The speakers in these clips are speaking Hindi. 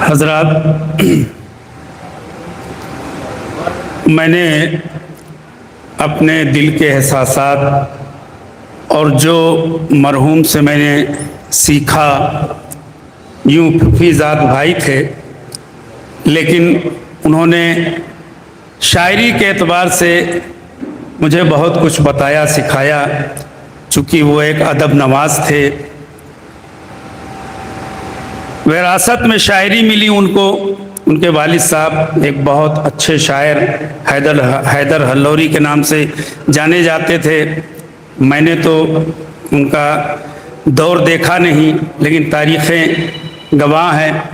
हजरात, मैंने अपने दिल के एहसासात और जो मरहूम से मैंने सीखा, यूँ फिजात भाई थे, लेकिन उन्होंने शायरी के एतबार से मुझे बहुत कुछ बताया, सिखाया। चूँकि वो एक अदब नवाज थे, विरासत में शायरी मिली उनको। उनके वालिद साहब एक बहुत अच्छे शायर हैदर हल्लौरी के नाम से जाने जाते थे। मैंने तो उनका दौर देखा नहीं, लेकिन तारीख़ें गवाह हैं।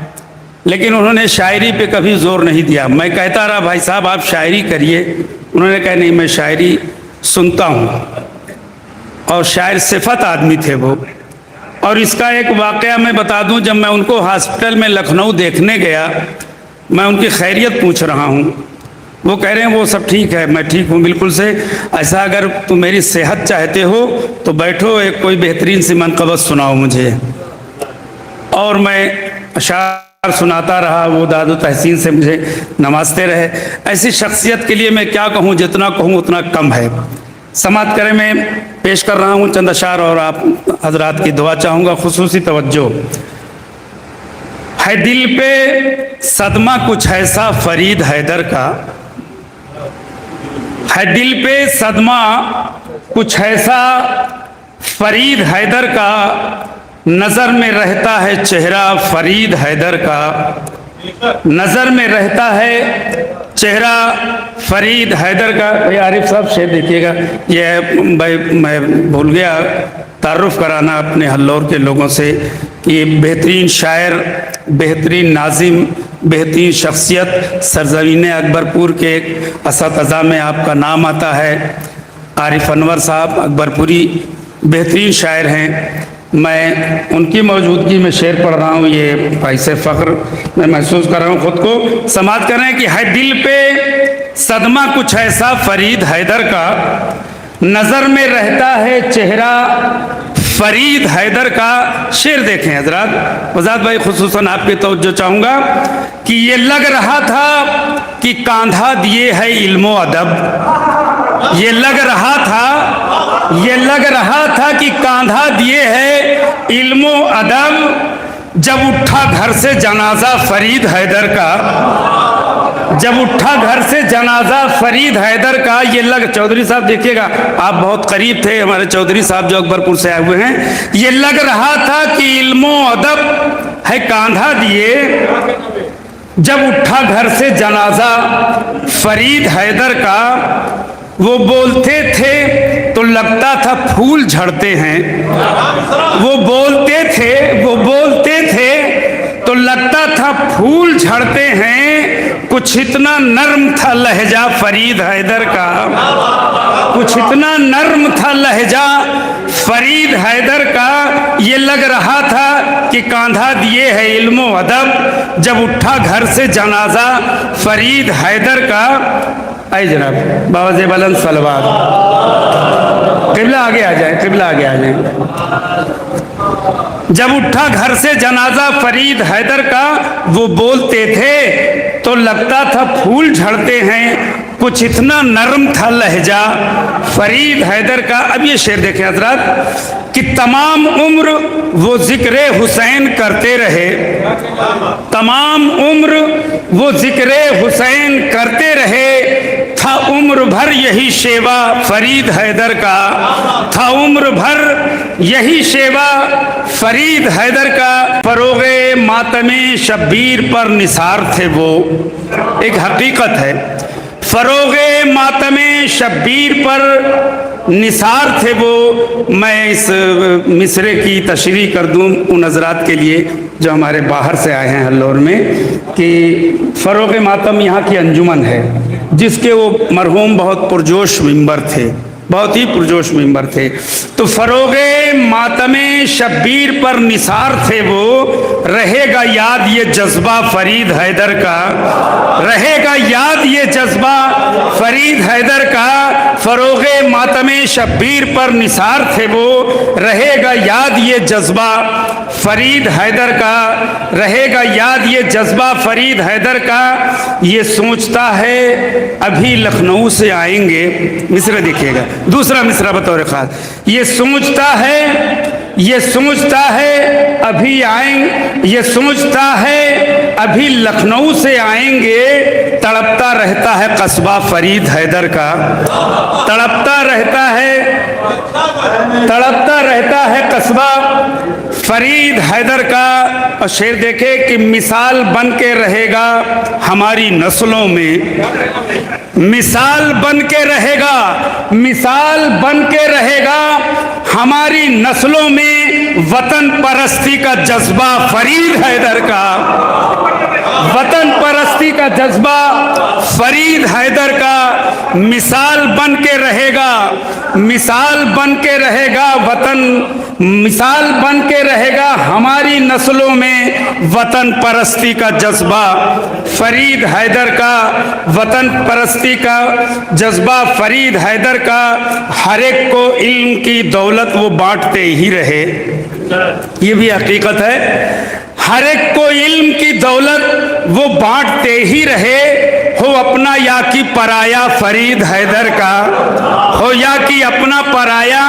लेकिन उन्होंने शायरी पे कभी ज़ोर नहीं दिया। मैं कहता रहा, भाई साहब आप शायरी करिए। उन्होंने कहा नहीं, मैं शायरी सुनता हूँ। और शायर सिफत आदमी थे वो। और इसका एक वाक़या मैं बता दूं, जब मैं उनको हॉस्पिटल में लखनऊ देखने गया, मैं उनकी खैरियत पूछ रहा हूं। वो कह रहे हैं वो सब ठीक है, मैं ठीक हूं बिल्कुल से। ऐसा अगर तुम मेरी सेहत चाहते हो तो बैठो, एक कोई बेहतरीन सी मनक़बत सुनाओ मुझे। और मैं अशार सुनाता रहा, वो दादो तहसीन से मुझे नवाजते रहे। ऐसी शख्सियत के लिए मैं क्या कहूँ, जितना कहूँ उतना कम है। समात करें, मैं पेश कर रहा हूँ चंद अशार और आप हजरात की दुआ चाहूँगा, खुसूसी तवज्जो। है दिल पे सदमा कुछ ऐसा फरीद हैदर का, है दिल पे सदमा कुछ ऐसा फरीद हैदर का, नज़र में रहता है चेहरा फरीद हैदर का, नज़र में रहता है चेहरा फरीद हैदर का। भाई आरिफ साहब शेर देखिएगा। ये भाई मैं भूल गया तारुफ कराना अपने हल्लौर के लोगों से। ये बेहतरीन शायर, बेहतरीन नाजिम, बेहतरीन शख्सियत, सरज़मीन अकबरपुर के असातिज़ा में आपका नाम आता है। आरिफ अनवर साहब अकबरपुरी बेहतरीन शायर हैं। मैं उनकी मौजूदगी में शेर पढ़ रहा हूँ। ये ऐसे फ़ख्र मैं महसूस कर रहा हूँ खुद को। समाज कर रहे हैं कि है दिल पे सदमा कुछ ऐसा फरीद हैदर का, नज़र में रहता है चेहरा फरीद हैदर का। शेर देखें हजरात, वज़ात भाई खुसूसन आपकी तवज्जो चाहूँगा कि ये लग रहा था कि कांधा दिए है इल्मो अदब। ये लग रहा था कि कांधा दिए है इल्मो अदब। जब उठा घर से जनाजा फरीद हैदर का, जब उठा घर से जनाजा फरीद हैदर का। ये लग, चौधरी साहब देखिएगा, आप बहुत करीब थे हमारे चौधरी साहब जो अकबरपुर से आए हुए हैं। ये लग रहा था कि इल्मो अदब है कांधा दिए, जब उठा घर से जनाजा फरीद हैदर का। वो बोलते थे तो लगता था फूल झड़ते हैं, वो बोलते थे तो लगता था फूल झड़ते हैं। कुछ इतना नर्म था लहजा फरीद हैदर का, कुछ इतना नर्म था लहजा फरीद हैदर का। ये लग रहा था कि कांधा दिए है इल्मो अदब, जब उठा घर से जनाजा फरीद हैदर का। आइए जनाब, बाबा ज़ेबुलंद सलवात, क़िबला आगे आ जाए, क़िबला आगे आ जाए। जब उठा घर से जनाजा फरीद हैदर का, वो बोलते थे तो लगता था फूल झड़ते हैं। कुछ इतना नरम था लहजा फरीद हैदर का। अब ये शेर देखें हजरात कि तमाम उम्र वो जिक्र हुसैन करते रहे, तमाम उम्र वो जिक्र हुसैन करते रहे। था उम्र भर यही शेवा फरीद हैदर का, था उम्र भर यही शेवा फरीद हैदर का। फरोगे मातमे शब्बीर पर निसार थे वो, एक हकीकत है। फरोगे मातमे शब्बीर पर निसार थे वो। मैं इस मिसरे की तशरीह कर दूं उन हजरात के लिए जो हमारे बाहर से आए हैं हल्लौर में, कि फरोगे मातम यहाँ की अंजुमन है, जिसके वो मरहूम बहुत पुरजोश मिंबर थे, बहुत ही पुरजोश मेंबर थे। तो फरोगे मातमे शब्बीर पर निसार थे वो, रहेगा याद ये जज्बा फरीद हैदर का, रहेगा याद ये जज्बा फरीद हैदर का। फरोगे मातमे शब्बीर पर निसार थे वो, रहेगा याद ये जज्बा फरीद हैदर का, रहेगा याद ये जज्बा फरीद हैदर का। ये सोचता है अभी लखनऊ से आएंगे, मिसरा देखिएगा, दूसरा मिसरा बतौर खास, ये सोचता है अभी आएंगे, ये सोचता है अभी लखनऊ से आएंगे। तड़पता रहता है कस्बा फरीद हैदर का, तड़पता रहता है कस्बा फरीद हैदर का। और शेर देखे कि मिसाल बन के रहेगा हमारी नस्लों में, मिसाल बन के रहेगा, मिसाल बन के रहेगा हमारी नस्लों में वतन परस्ती का जज्बा फरीद हैदर का, वतन परस्ती का जज्बा फरीद हैदर का। मिसाल बन के रहेगा, मिसाल बन के रहेगा वतन, मिसाल बन के रहेगा हमारी नस्लों में वतन परस्ती का जज्बा फरीद हैदर का, वतन परस्ती का जज्बा फरीद हैदर का। हर एक को इल्म की दौलत वो बांटते ही रहे, ये भी हकीकत है। हर एक को इल्म की दौलत वो बांटते ही रहे, हो अपना या कि पराया फरीद हैदर का, हो या कि अपना पराया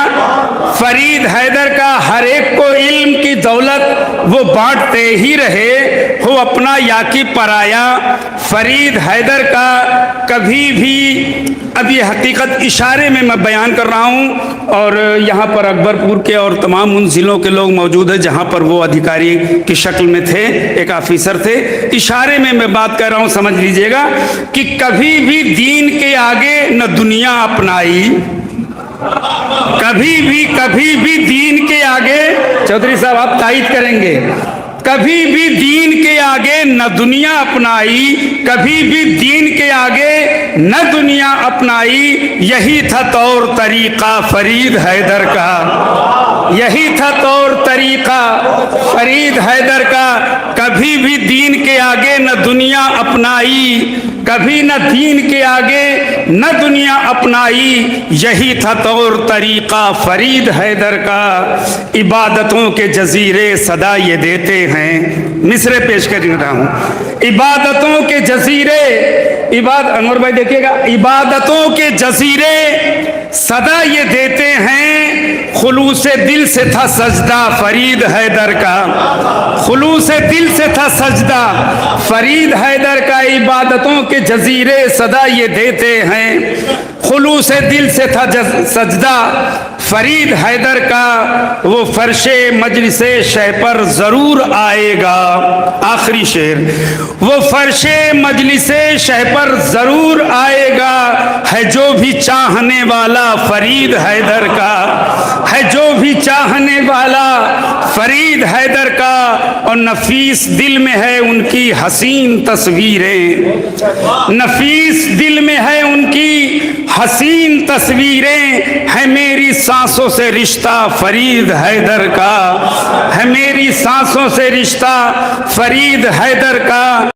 फरीद हैदर का। हर एक को इल्म की दौलत वो बांटते ही रहे, हो अपना या कि पराया फरीद हैदर का। कभी भी, अब ये हकीकत इशारे में मैं बयान कर रहा हूँ, और यहाँ पर अकबरपुर के और तमाम उन ज़िलों के लोग मौजूद हैं जहाँ पर वो अधिकारी की शक्ल में थे, एक ऑफिसर थे। इशारे में मैं बात कर रहा हूँ, समझ लीजिएगा कि कभी भी दीन के आगे न दुनिया अपनाई, कभी भी दीन के आगे, चौधरी साहब आप तायीद करेंगे, कभी भी दीन के आगे न दुनिया अपनाई, कभी भी दीन के आगे न दुनिया अपनाई। यही था तौर तरीका फरीद हैदर का, यही था तौर तरीका फरीद हैदर का। कभी भी दीन के आगे न दुनिया अपनाई, कभी न दीन के आगे न दुनिया अपनाई। यही था तौर तरीका फरीद हैदर का। इबादतों के जजीरे सदा ये देते हैं, मिसरे पेश कर रहा हूँ। इबादतों के जजीरे, अनवर भाई देखिएगा, इबादतों के जजीरे सदा ये देते हैं, खुलूसे दिल से था सजदा फरीद हैदर का, खुलूसे दिल से था सजदा फरीद हैदर का। इबादतों के जजीरे सदा ये देते हैं, खुलूसे दिल से था सजदा फरीद हैदर का। वो फर्शे मजलिसे शह पर जरूर आएगा, आखिरी शेर, वो फर्शे मजलिसे शह पर जरूर आएगा। है जो भी चाहने वाला फरीद हैदर का, है जो भी चाहने वाला फरीद हैदर का। और नफीस दिल में है उनकी हसीन तस्वीरें, नफीस दिल में है उनकी हसीन तस्वीरें। है मेरी सांसों से रिश्ता फरीद हैदर का, है मेरी सांसों से रिश्ता फरीद हैदर का।